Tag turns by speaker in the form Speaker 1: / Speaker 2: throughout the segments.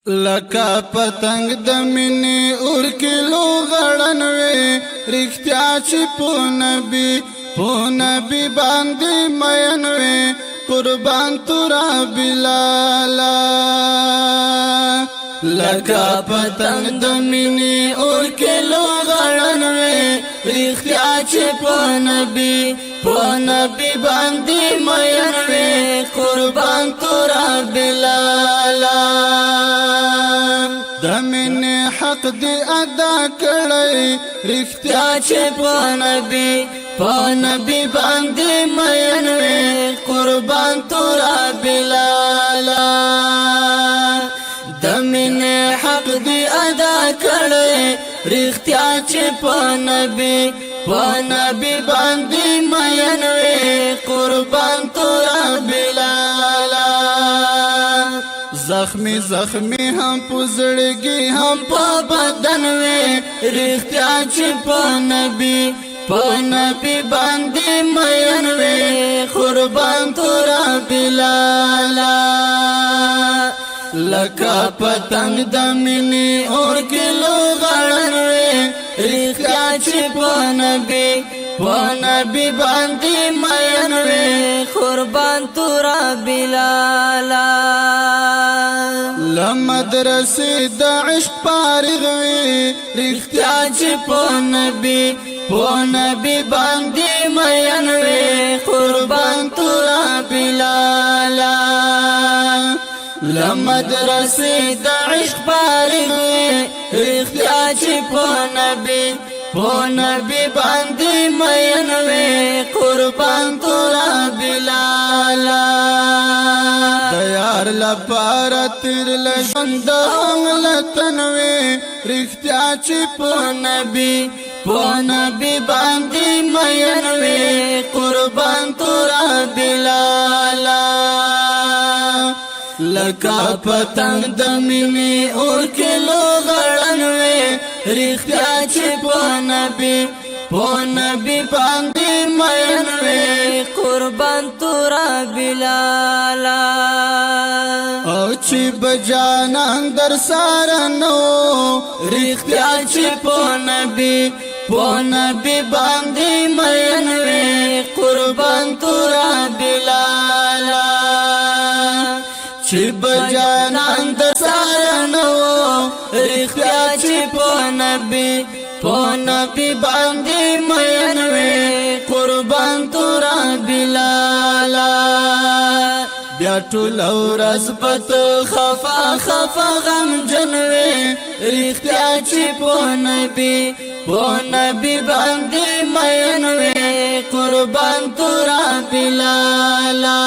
Speaker 1: لکه پتنګ د مینې اور کې لوغړن وې رښتیا چې په نبی باندې مین وې قربان تورا بلالا لکه پتنګ د مینې اور کې لوغړن وې رښتیا چې په نبی باندې مین وې قربان تورا بلالا دمن حق دی ادا کړی رښتیا چې په نبی باندې مین وې قربان تورا بلالا دمن حق دی ادا کړی رښتیا چې په نبی باندې مین وې قربان تورا بلالا زخمی هم پزړګي هم په بدن وې رښتیا چې په نبی باندې مین وې قربان تورا بلالا لکه پتنګ د مینې اور کې لوغړن وې رښتیا چې په نبی باندې مین وې قربان تورا بلالا لمدرسې د عشق فارغ وې رښتیا چې په نبی باندې مین وې قربان تورا بلالا لمدرسې د عشق فارغ وې رښتیا چې په نبی باندې مین وې قربان تورا بلالا یار لپاره تیر لژوند لتن وې رښتیا چې په نبی باندې مین وې قربان تورا بلالا لکه پتنګ د مینې اور کې لوغړن وې رښتیا چې په نبی باندې مین وې قربان تورا بلالا او چې بجانان در سره نو رښتیا چې په نبی باندې مین وې قربان تورا بلالا چې بجانان در سره نو رښتیا چې په نبی باندې مین وې قربان تورا بلالا بیا ټول ورځ پت خفا غم جنوي رښتیا چې په نبی باندې مین وې قربان تورا بلالا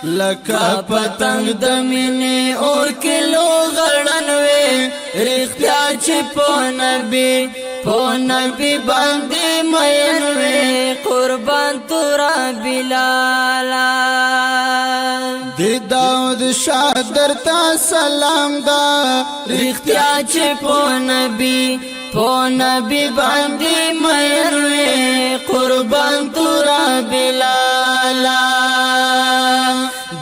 Speaker 1: لکه پتنګ د مینې اور کې لوغړن وې رښتیا چې په نبی باندې مین وې قربان تورا بلالا د داود شاه درته سلام دا رښتیا چې په نبی باندې مین وې قربان تورا بلالا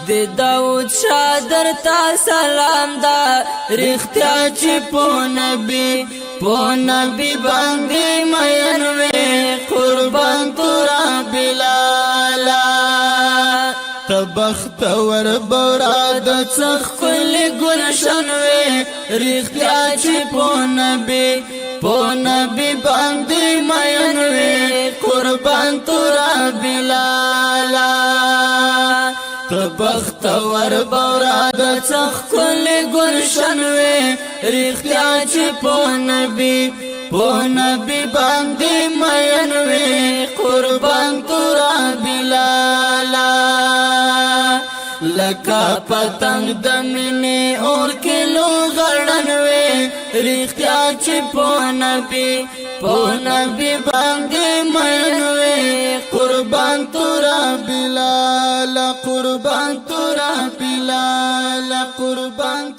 Speaker 1: د داود شاه درته سلام دا رښتیا چې په نبی باندې مین وې قربان تورا بلالا تبخت ور بورا د څخ کل گلشن وې رښتیا چې په نبی باندې مین وې قربان تورا بلالا تبخت ور بورا د څخ کل گلشن وې رښتیا چې په نبی باندې مین وې قربان تورا بلالا لکه پتنګ د مینې اور کې لوغړن وې رښتیا چې په نبی باندې مین وې قربان تورا بلالا قربان تورا بلالا قربان